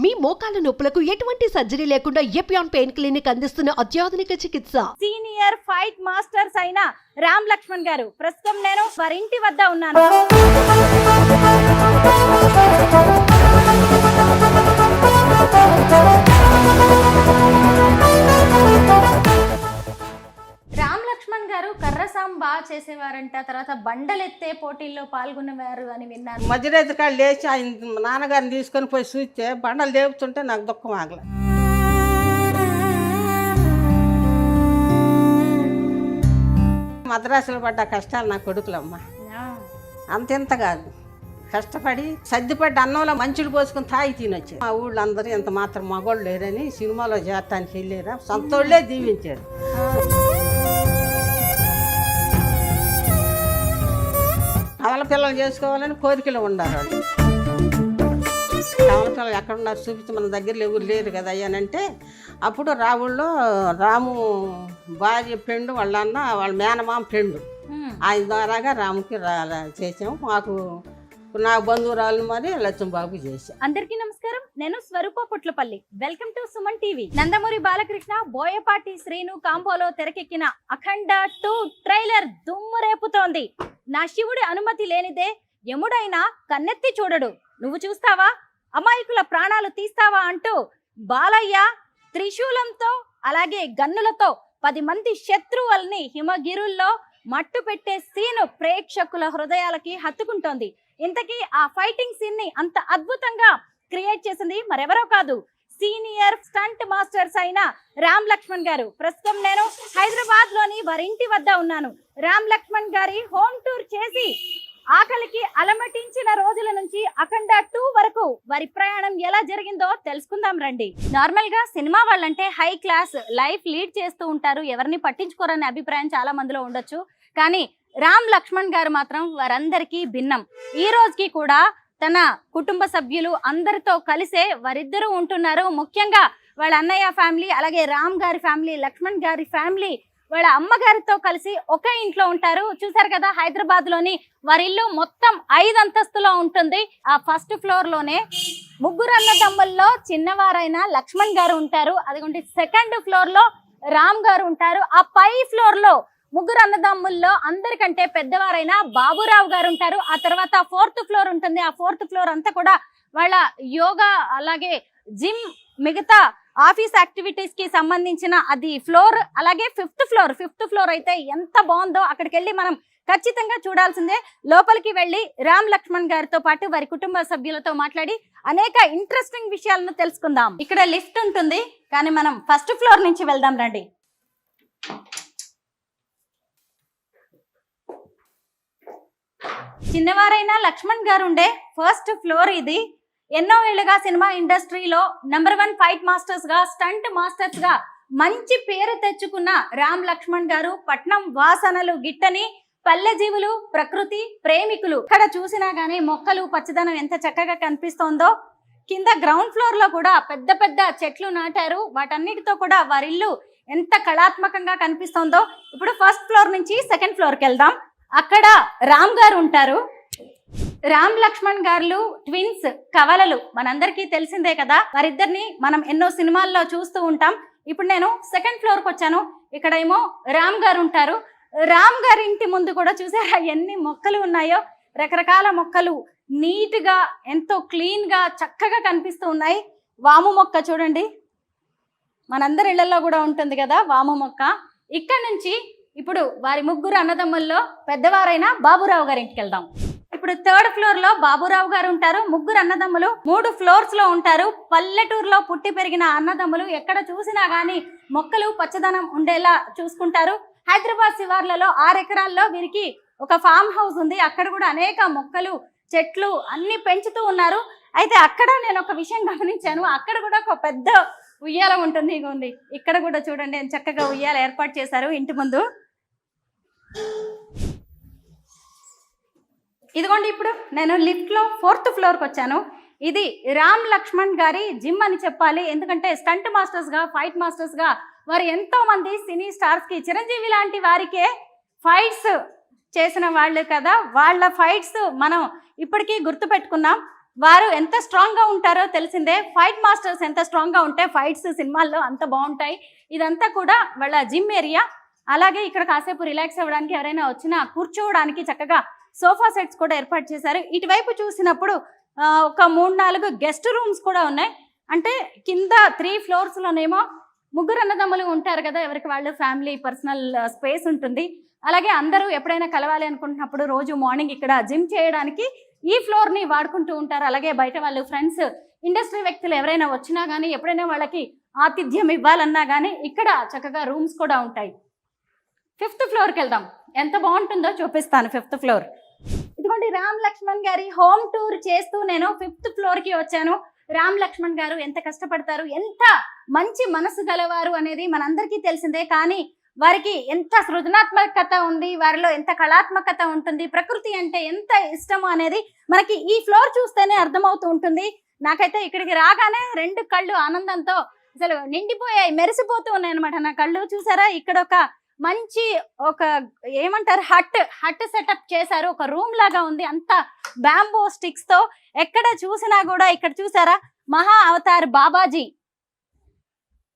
మీ మోకాల నొప్పులకు ఎటువంటి సర్జరీ లేకుండా ఎపియాన్ పెయిన్ క్లినిక్ అందిస్తున్న అత్యాధునిక చికిత్స. సీనియర్ ఫైట్ మాస్టర్స్ అయిన రామ్ లక్ష్మణ్ గారు ప్రస్తుతం నేను వారి ఇంటి వద్ద ఉన్నాను. రామ్ లక్ష్మణ్ గారు కర్రసాం బాగా చేసేవారంట, తర్వాత బండలెత్తే పోటీల్లో పాల్గొనేవారు అని విన్నాను. మధ్యరేతి కాళ్ళు లేచి ఆయన నాన్నగారిని తీసుకొని పోయి చూస్తే బండలు లేపుతుంటే నాకు దుఃఖం ఆగలే. మద్రాసులో పడ్డ కష్టాలు నా కొడుకులమ్మ అంతెంత కాదు, కష్టపడి సర్దిపడ్డ అన్నంలో మంచులు పోసుకుని తాగి తినొచ్చారు. మా ఊళ్ళో అందరూ ఎంత మాత్రం మగోళ్ళు లేరని సినిమాలో చేరటానికి వెళ్ళారా, సొంతోళ్ళే దీవించారు. కమల పిల్లలు చేసుకోవాలని కోరికలు ఉండాలి వాళ్ళు. కమల పిల్లలు ఎక్కడున్నారు చూపించి మన దగ్గరలో ఎవరు లేరు కదా అయ్యానంటే అప్పుడు రావుల్లో రాము భార్య ఫ్రెండ్ వాళ్ళ అన్న వాళ్ళ మేనమామ ఫ్రెండ్ ఆయన ద్వారాగా రాముకి చేసాము. మాకు నా బంధువురాలు మరి లక్ష్మబాబు చేశాం. అందరికీ నమస్కారం, నేను Swaroopa Putlapalli. Welcome to Suman TV. Nandamuri Balakrishna Boyapati Srinu కాంబోలో తెరకెక్కిన అఖండ 2 ట్రైలర్ దుమ్ము రేపుతోంది. నా శివుడి అనుమతి లేనిదే యముడైనా కన్నెత్తి చూడడు, నువ్వు చూస్తావా, అమాయకుల ప్రాణాలు తీస్తావా అంటూ బాలయ్య త్రిశూలంతో అలాగే గన్నులతో 10 మంది శత్రువుల్ని హిమగిరుల్లో మట్టు పెట్టే సీను ప్రేక్షకుల హృదయాలకి హత్తుకుంటోంది. ఇంతకీ ఆ ఫైటింగ్ సీన్ ని అంత అద్భుతంగా క్రియేట్ చేసింది మరెవరో కాదు, సీనియర్ స్టంట్ మాస్టర్స్ అయిన రామ్ లక్ష్మణ్ గారు. ప్రస్తుతం నేను హైదరాబాద్ లోని వారి ఇంటి వద్ద ఉన్నాను. రామ్ లక్ష్మణ్ గారి హోమ్ టూర్ చేసి ఆకలికి అలమటించిన రోజుల నుంచి అఖండ 2 వరకు వారి ప్రయాణం ఎలా జరిగిందో తెలుసుకుందాం రండి. నార్మల్ గా సినిమా వాళ్ళంటే హై క్లాస్ లైఫ్ లీడ్ చేస్తూ ఉంటారు, ఎవరిని పట్టించుకోరనే అభిప్రాయం చాలా మందిలో ఉండొచ్చు. కానీ రామ్ లక్ష్మణ్ గారు మాత్రం వారందరికీ భిన్నం. ఈ రోజుకి కూడా తన కుటుంబ సభ్యులు అందరితో కలిసే వారిద్దరూ ఉంటున్నారు. ముఖ్యంగా వాళ్ళ అన్నయ్య ఫ్యామిలీ, అలాగే రామ్ గారి ఫ్యామిలీ, లక్ష్మణ్ గారి ఫ్యామిలీ వాళ్ళ అమ్మగారితో కలిసి ఒకే ఇంట్లో ఉంటారు. చూసారు కదా, హైదరాబాద్ లోని వారి ఇల్లు మొత్తం 5 అంతస్తులో ఉంటుంది. ఆ ఫస్ట్ ఫ్లోర్ లోనే ముగ్గురు అన్నదమ్ముల్లో చిన్నవారైన లక్ష్మణ్ గారు ఉంటారు. అదిగోండి సెకండ్ ఫ్లోర్ లో రామ్ గారు ఉంటారు. ఆ పై ఫ్లోర్ లో ముగ్గురు అన్నదమ్ముల్లో అందరికంటే పెద్దవారైన బాబురావు గారు ఉంటారు. ఆ తర్వాత 4th ఫ్లోర్ ఉంటుంది. ఆ 4th ఫ్లోర్ అంతా కూడా వాళ్ళ యోగా అలాగే జిమ్ మిగతా ఆఫీస్ యాక్టివిటీస్ కి సంబంధించిన అది ఫ్లోర్. అలాగే 5th ఫ్లోర్ అయితే ఎంత బాగుందో, అక్కడికి వెళ్ళి మనం ఖచ్చితంగా చూడాల్సిందే. లోపలికి వెళ్ళి రామ్ లక్ష్మణ్ గారితో పాటు వారి కుటుంబ సభ్యులతో మాట్లాడి అనేక ఇంట్రెస్టింగ్ విషయాలను తెలుసుకుందాం. ఇక్కడ లిఫ్ట్ ఉంటుంది, కానీ మనం ఫస్ట్ ఫ్లోర్ నుంచి వెళ్దాం రండి. చిన్నవారైన లక్ష్మణ్ గారు ఉండే ఫస్ట్ ఫ్లోర్ ఇది. ఎన్నో ఏళ్లుగా సినిమా ఇండస్ట్రీలో నంబర్ 1 ఫైట్ మాస్టర్స్ గా, స్టంట్ మాస్టర్స్ గా మంచి పేరు తెచ్చుకున్న రామ్ లక్ష్మణ్ గారు పట్నం వాసనలు గిట్టని పల్లె జీవులు, ప్రకృతి ప్రేమికులు. ఇక్కడ చూసినా గానీ మొక్కలు పచ్చదనం ఎంత చక్కగా కనిపిస్తోందో. కింద గ్రౌండ్ ఫ్లోర్ లో కూడా పెద్ద పెద్ద చెట్లు నాటారు. వాటన్నిటితో కూడా వారిల్లు ఎంత కళాత్మకంగా కనిపిస్తోందో. ఇప్పుడు ఫస్ట్ ఫ్లోర్ నుంచి సెకండ్ ఫ్లోర్ కి వెళ్దాం. అక్కడ రామ్ గారు ఉంటారు. రామ్ లక్ష్మణ్ గారు ట్విన్స్, కవలలు, మనందరికీ తెలిసిందే కదా. వారిద్దరిని మనం ఎన్నో సినిమాల్లో చూస్తూ ఉంటాం. ఇప్పుడు నేను సెకండ్ ఫ్లోర్ కి వచ్చాను. ఇక్కడ ఏమో రామ్ గారు ఉంటారు. రామ్ గారి ఇంటి ముందు కూడా చూసారా ఎన్ని మొక్కలు ఉన్నాయో. రకరకాల మొక్కలు నీట్ గా ఎంతో క్లీన్ గా చక్కగా కనిపిస్తూ ఉన్నాయి. వాము మొక్క చూడండి, మనందరి ఇళ్లలో కూడా ఉంటుంది కదా వాము మొక్క. ఇక్కడ నుంచి ఇప్పుడు వారి ముగ్గురు అన్నదమ్ముల్లో పెద్దవారైన బాబురావు గారి ఇంటికి వెళ్దాం. ఇప్పుడు 3rd ఫ్లోర్ లో బాబురావు గారు ఉంటారు. ముగ్గురు అన్నదమ్ములు 3 ఫ్లోర్స్ లో ఉంటారు. పల్లెటూరులో పుట్టి పెరిగిన అన్నదమ్ములు ఎక్కడ చూసినా గానీ మొక్కలు పచ్చదనం ఉండేలా చూసుకుంటారు. హైదరాబాద్ శివార్లలో 6 ఎకరాల్లో వీరికి ఒక ఫామ్ హౌస్ ఉంది. అక్కడ కూడా అనేక మొక్కలు, చెట్లు అన్ని పెంచుతూ ఉన్నారు. అయితే అక్కడ నేను ఒక విషయం గమనించాను, అక్కడ కూడా ఒక పెద్ద ఉయ్యాల ఉంటుంది. ఇగోండి ఇక్కడ కూడా చూడండి చక్కగా ఉయ్యాల ఏర్పాటు చేశారు ఇంటి ముందు. ఇదిగోండి ఇప్పుడు నేను లిఫ్ట్ లో 4th ఫ్లోర్ కి వచ్చాను. ఇది రామ్ లక్ష్మణ్ గారి జిమ్ అని చెప్పాలి. ఎందుకంటే స్టంట్ మాస్టర్స్ గా, ఫైట్ మాస్టర్స్ గా వారు ఎంతో మంది సినీ స్టార్స్ కి, చిరంజీవి లాంటి వారికే ఫైట్స్ చేసిన వాళ్ళు కదా. వాళ్ళ ఫైట్స్ మనం ఇప్పటికీ గుర్తు పెట్టుకున్నాం. వారు ఎంత స్ట్రాంగ్ గా ఉంటారో తెలిసిందే. ఫైట్ మాస్టర్స్ ఎంత స్ట్రాంగ్ గా ఉంటే ఫైట్స్ సినిమాల్లో అంత బాగుంటాయి. ఇదంతా కూడా వాళ్ళ జిమ్ ఏరియా. అలాగే ఇక్కడ కాసేపు రిలాక్స్ అవ్వడానికి ఎవరైనా వచ్చినా కూర్చోవడానికి చక్కగా సోఫా సెట్స్ కూడా ఏర్పాటు చేశారు. ఇటువైపు చూసినప్పుడు ఒక 3-4 గెస్ట్ రూమ్స్ కూడా ఉన్నాయి. అంటే కింద 3 floors లోనేమో ముగ్గురు అన్నదమ్ములు ఉంటారు కదా, ఎవరికి వాళ్ళు ఫ్యామిలీ పర్సనల్ స్పేస్ ఉంటుంది. అలాగే అందరూ ఎప్పుడైనా కలవాలి అనుకుంటున్నప్పుడు రోజు మార్నింగ్ ఇక్కడ జిమ్ చేయడానికి ఈ ఫ్లోర్ ని వాడుకుంటూ ఉంటారు. అలాగే బయట వాళ్ళు ఫ్రెండ్స్, ఇండస్ట్రీ వ్యక్తులు ఎవరైనా వచ్చినా కానీ, ఎప్పుడైనా వాళ్ళకి ఆతిథ్యం ఇవ్వాలన్నా కానీ ఇక్కడ చక్కగా రూమ్స్ కూడా ఉంటాయి. 5th ఫ్లోర్కి వెళ్దాం. ఎంత బాగుంటుందో చూపిస్తాను. 5th ఫ్లోర్ ఇదిగోండి. రామ్ లక్ష్మణ్ గారి హోమ్ టూర్ చేస్తూ నేను 5th ఫ్లోర్కి వచ్చాను. రామ్ లక్ష్మణ్ గారు ఎంత కష్టపడతారు, ఎంత మంచి మనసు గలవారు అనేది మనందరికీ తెలిసిందే. కానీ వారికి ఎంత సృజనాత్మకత ఉంది, వారిలో ఎంత కళాత్మకత ఉంటుంది, ప్రకృతి అంటే ఎంత ఇష్టము అనేది మనకి ఈ ఫ్లోర్ చూస్తేనే అర్థమవుతూ ఉంటుంది. నాకైతే ఇక్కడికి రాగానే 2 కళ్ళు ఆనందంతో అసలు నిండిపోయాయి, మెరిసిపోతూ ఉన్నాయి అనమాట నా కళ్ళు. చూసారా, ఇక్కడ ఒక మంచి ఏమంటారు హట్ సెటప్ చేశారు. ఒక రూమ్ లాగా ఉంది, అంత బ్యాంబో స్టిక్స్ తో. ఎక్కడ చూసినా కూడా ఇక్కడ చూసారా, మహా అవతార్ బాబాజీ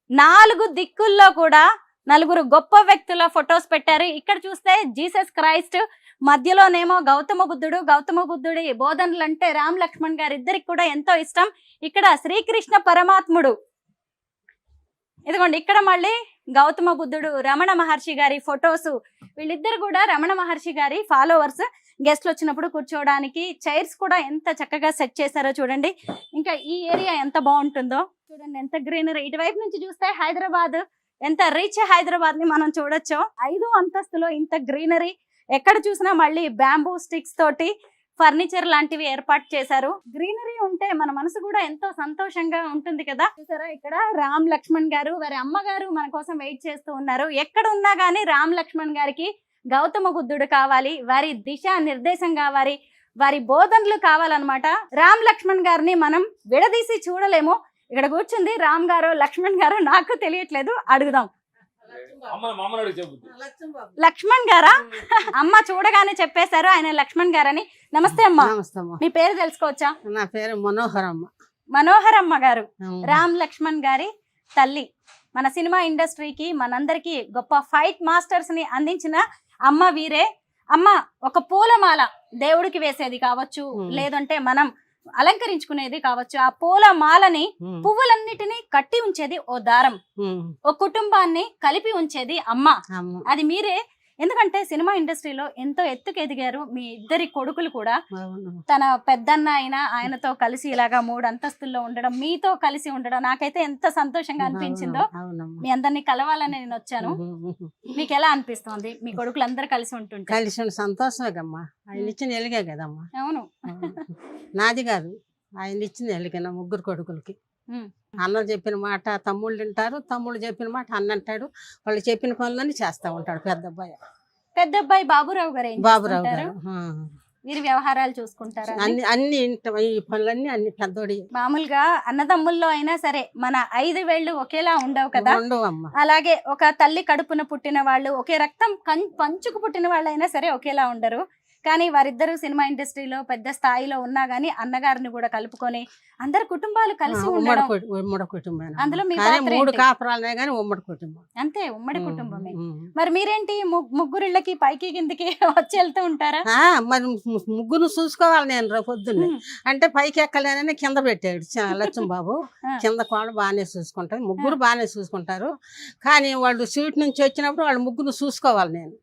4 దిక్కుల్లో కూడా 4 గొప్ప వ్యక్తుల ఫొటోస్ పెట్టారు. ఇక్కడ చూస్తే జీసస్ క్రైస్ట్, మధ్యలోనేమో గౌతమ బుద్ధుడి బోధనలు అంటే రామ్ లక్ష్మణ్ గారు ఇద్దరికి కూడా ఎంతో ఇష్టం. ఇక్కడ శ్రీకృష్ణ పరమాత్ముడు. ఇదిగోండి, ఇక్కడ మళ్ళీ గౌతమ బుద్ధుడు, రమణ మహర్షి గారి ఫొటోస్. వీళ్ళిద్దరు కూడా రమణ మహర్షి గారి ఫాలోవర్స్. గెస్ట్లు వచ్చినప్పుడు కూర్చోవడానికి చైర్స్ కూడా ఎంత చక్కగా సెట్ చేశారో చూడండి. ఇంకా ఈ ఏరియా ఎంత బాగుంటుందో చూడండి, ఎంత గ్రీనరీ. ఇటువైపు నుంచి చూస్తే హైదరాబాద్, ఎంత రిచ్ హైదరాబాద్ ని మనం చూడొచ్చు. 5వ అంతస్తులో ఇంత గ్రీనరీ. ఎక్కడ చూసినా మళ్ళీ బ్యాంబూ స్టిక్స్ తోటి ఫర్నిచర్ లాంటివి ఏర్పాటు చేశారు. గ్రీనరీ ఉంటే మన మనసు కూడా ఎంతో సంతోషంగా ఉంటుంది కదా. చూసారా, ఇక్కడ రామ్ లక్ష్మణ్ గారు, వారి అమ్మగారు మన కోసం వెయిట్ చేస్తూ ఉన్నారు. ఎక్కడ ఉన్నా గానీ రామ్ లక్ష్మణ్ గారికి గౌతమ బుద్ధుడు కావాలి, వారి దిశా నిర్దేశం కావాలి, వారి బోధనలు కావాలన్నమాట. రామ్ లక్ష్మణ్ గారిని మనం విడదీసి చూడలేము. ఇక్కడ కూర్చుంది రామ్ గారు, లక్ష్మణ్ గారు నాకు తెలియట్లేదు, అడుగుదాం. లక్ష్మణ్ గారా? అమ్మ చూడగానే చెప్పేశారు ఆయన లక్ష్మణ్ గారని. నమస్తే అమ్మ. మీ పేరు తెలుసుకోవచ్చా? నా పేరు మనోహరమ్మ. మనోహరమ్మ గారు రామ్ లక్ష్మణ్ గారి తల్లి. మన సినిమా ఇండస్ట్రీకి, మనందరికి గొప్ప ఫైట్ మాస్టర్స్ ని అందించిన అమ్మ వీరే. అమ్మ, ఒక పూలమాల దేవుడికి వేసేది కావచ్చు, లేదంటే మనం అలంకరించుకునేది కావచ్చు, ఆ పూల మాలని, పువ్వులన్నిటినీ కట్టి ఉంచేది ఓ దారం, ఓ కుటుంబాన్ని కలిపి ఉంచేది అమ్మ. అది మీరే. ఎందుకంటే సినిమా ఇండస్ట్రీలో ఎంతో ఎత్తుకు ఎదిగారు. మీ ఇద్దరి కొడుకులు కూడా తన పెద్దన్న ఆయనతో కలిసి ఇలాగా 3 అంతస్తుల్లో ఉండడం, మీతో కలిసి ఉండడం నాకైతే ఎంత సంతోషంగా అనిపించిందో. మీ అందరినీ కలవాలని నేను వచ్చాను. మీకు ఎలా అనిపిస్తుంది మీ కొడుకులు అందరు కలిసి ఉంటుంటే? కలిసి సంతోషమే కమ్మా. ఆయన ఇచ్చిన ఎలిగే కదమ్మా. అవును, నాది కాదు, ఆయన ఇచ్చిన ఎలిగిన 3 కొడుకులకి. అన్న చెప్పిన మాట తమ్ముళ్ళు వింటారు, తమ్ముళ్ళు చెప్పిన మాట అన్న అంటాడు. వాళ్ళు చెప్పిన పనులన్నీ చేస్తా ఉంటాడు పెద్ద అబ్బాయి బాబురావు గారు. బాబురావు గారు వీరి వ్యవహారాలు చూసుకుంటారు. అన్ని ఈ పనులన్నీ అన్ని పెద్దోడి. మామూలుగా అన్నదమ్ముల్లో అయినా సరే మన 5 వేళ్ళు ఒకేలా ఉండవు కదా. ఉండవమ్మా. అలాగే ఒక తల్లి కడుపున పుట్టిన వాళ్ళు, ఒకే రక్తం పంచుకు పుట్టిన వాళ్ళు అయినా సరే ఒకేలా ఉండరు. కానీ వారిద్దరూ సినిమా ఇండస్ట్రీలో పెద్ద స్థాయిలో ఉన్నా గానీ అన్నగారిని కూడా కలుపుకొని అందరు కుటుంబాలు కలిసి ఉండడం. ఉమ్మడి కుటుంబం. అందులో మీ 3 కాపురాలనే గానీ ఉమ్మడి కుటుంబం. అంతే, ఉమ్మడి కుటుంబమే. మరి మీరేంటి ముగ్గురిళ్ళకి పైకి కిందికి వచ్చి వెళ్తూ ఉంటారా? మరి ముగ్గురు చూసుకోవాలి నేను పొద్దున్నే. అంటే పైకి ఎక్కలేనని కింద పెట్టాడు లక్ష్మణ్ బాబు. కింద కోళ్ళు బాగానే చూసుకుంటారు, ముగ్గురు బాగానే చూసుకుంటారు. కానీ వాళ్ళు సీట్ నుంచి వచ్చినప్పుడు వాళ్ళు ముగ్గురు చూసుకోవాలి. నేను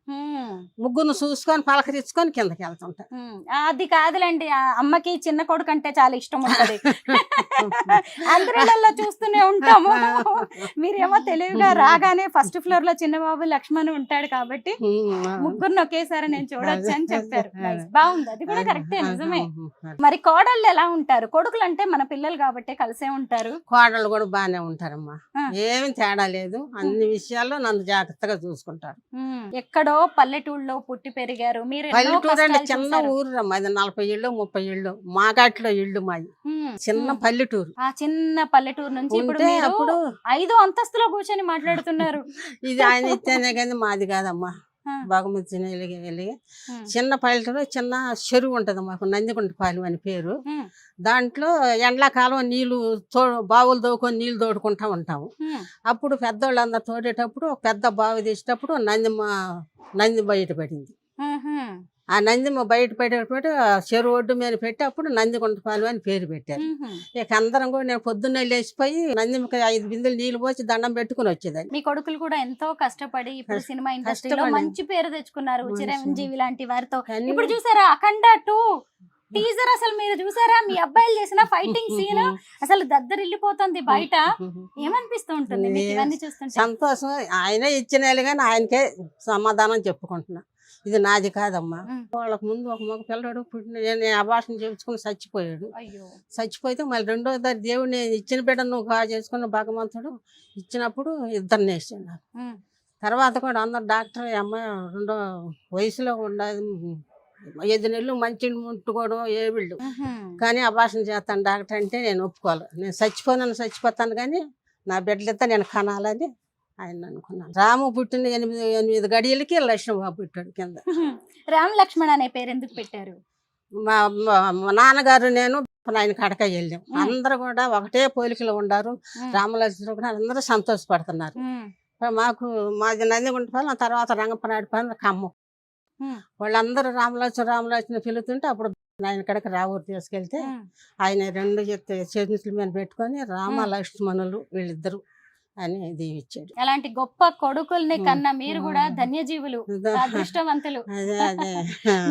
ముగ్గురు చూసుకొని పలకరించుకొని కిందకి వెళ్తుంటా. అది కాదులేండి, అమ్మకి చిన్న కొడుకు అంటే చాలా ఇష్టం ఉంటుంది. అందరిలో చూస్తూనే ఉంటాము. మీరేమో తెలివిగా రాగానే 1st ఫ్లోర్ లో చిన్నబాబు లక్ష్మణ్ ఉంటాడు కాబట్టి ముగ్గురిని ఒకేసారి నేను చూడొచ్చు అని చెప్పారు. బాగుంది, అది కూడా కరెక్టే, నిజమే. మరి కోడళ్ళు ఎలా ఉంటారు? కొడుకులు అంటే మన పిల్లలు కాబట్టి కలిసే ఉంటారు. కోడళ్ళు కూడా బాగానే ఉంటారమ్మా, ఏమి తేడా లేదు. అన్ని విషయాల్లో నన్ను జాగ్రత్తగా చూసుకుంటారు. ఎక్కడో పల్లెటూళ్ళలో పుట్టి పెరిగారు మీరు. పల్లెటూరు అంటే చిన్న ఊరు రమ్మా, 40 ఇళ్ళు 30 ఇళ్ళు మాగాట్లో ఇళ్ళు మాది. చిన్న పల్లెటూరు. ఆ చిన్న పల్లెటూరు నుంచి ఇప్పుడు 5వ అంతస్తులో కూర్చొని మాట్లాడుతున్నారు. ఇది ఆయన ఇస్తేనే కానీ మాది కాదమ్మా. బాగుమతి వెళ్ళి చిన్న పల్లెటూరు చిన్న చెరువు ఉంటుంది మాకు, నందిగుంటపాలెం అని పేరు. దాంట్లో ఎండాకాలం నీళ్లు బావులు తోడుకొని నీళ్లు తోడుకుంటా ఉంటాము. అప్పుడు పెద్దోళ్ళందరూ తోడేటప్పుడు పెద్ద బావి తీసేటప్పుడు నంది బయట పడింది. ఆ నందిమ బయట పడేటప్పుడు చెరువు ఒడ్డు మీద పెట్టి అప్పుడు నందిగుంటపాలెం అని పేరు పెట్టారు. ఇక అందరం కూడా నేను పొద్దున్నే లేచిపోయి నందిమకి 5 బిందెలు నీళ్లు పోసి దండం పెట్టుకుని వచ్చేదాన్ని. మీ కొడుకులు కూడా ఎంతో కష్టపడి ఇప్పుడు సినిమా ఇండస్ట్రీలో మంచి పేరు తెచ్చుకున్నారు, చిరంజీవి లాంటి వారితో. ఇప్పుడు చూసారా అఖండ 2 టీజర్, అసలు మీరు చూసారా మీ అబ్బాయిలు చేసిన ఫైటింగ్ సీన్? అసలు దద్దరిల్లిపోతుంది బయట. ఏమనిపిస్తూ ఉంటుంది మీకు ఇవన్నీ చూస్తుంటే? సంతోషం. ఆయనే ఇచ్చినారు కానీ ఆయనకే సమాధానం చెప్పుకుంటున్నా, ఇది నాది కాదమ్మా. వాళ్ళకు ముందు ఒక మగ పిల్లడు పుట్టిన, నేను అబార్షన్ చేయించుకుని చచ్చిపోయాడు. చచ్చిపోతే మళ్ళీ రెండోసారి దేవుడు నేను ఇచ్చిన బిడ్డ నువ్వు బాగా చేసుకున్న భగవంతుడు ఇచ్చినప్పుడు ఇద్దరిని వేసాడు నాకు. తర్వాత కూడా అందరు డాక్టర్ అమ్మాయి రెండో వయసులో ఉండదు, 5 నెలలు మంచి ముట్టుకోవడం ఏవిళ్ళు, కానీ అబార్షన్ చేస్తాను డాక్టర్ అంటే నేను ఒప్పుకోవాలి. నేను చచ్చిపోతాను కానీ నా బిడ్డలిద్దా నేను కనాలని ఆయన అనుకున్నాను. రాము పుట్టిన 8 గడియలకి లక్ష్మణబాబు పుట్టాడు కింద. రామ్ లక్ష్మణ్ అనే పేరు ఎందుకు పెట్టారు? మా నాన్నగారు నేను ఆయన కడక వెళ్ళాం. అందరూ కూడా ఒకటే పోలికలు ఉండారు. రామలక్ష్మణుడు కూడా అందరూ సంతోషపడుతున్నారు. మాది నందిగుంటపాలెం, తర్వాత రంగపనాడిపాలెం, ఖమ్మం. వాళ్ళందరూ రామలక్ష్మణ పిలుతుంటే అప్పుడు ఆయన కడక రావూరు తీసుకెళ్తే ఆయన 2 చేతుల మీద పెట్టుకొని రామ లక్ష్మణులు వీళ్ళిద్దరు అని దీవిచ్చాడు. అలాంటి గొప్ప కొడుకుల్ని కన్నా మీరు కూడా ధన్యజీవులు, అదృష్టవంతులు.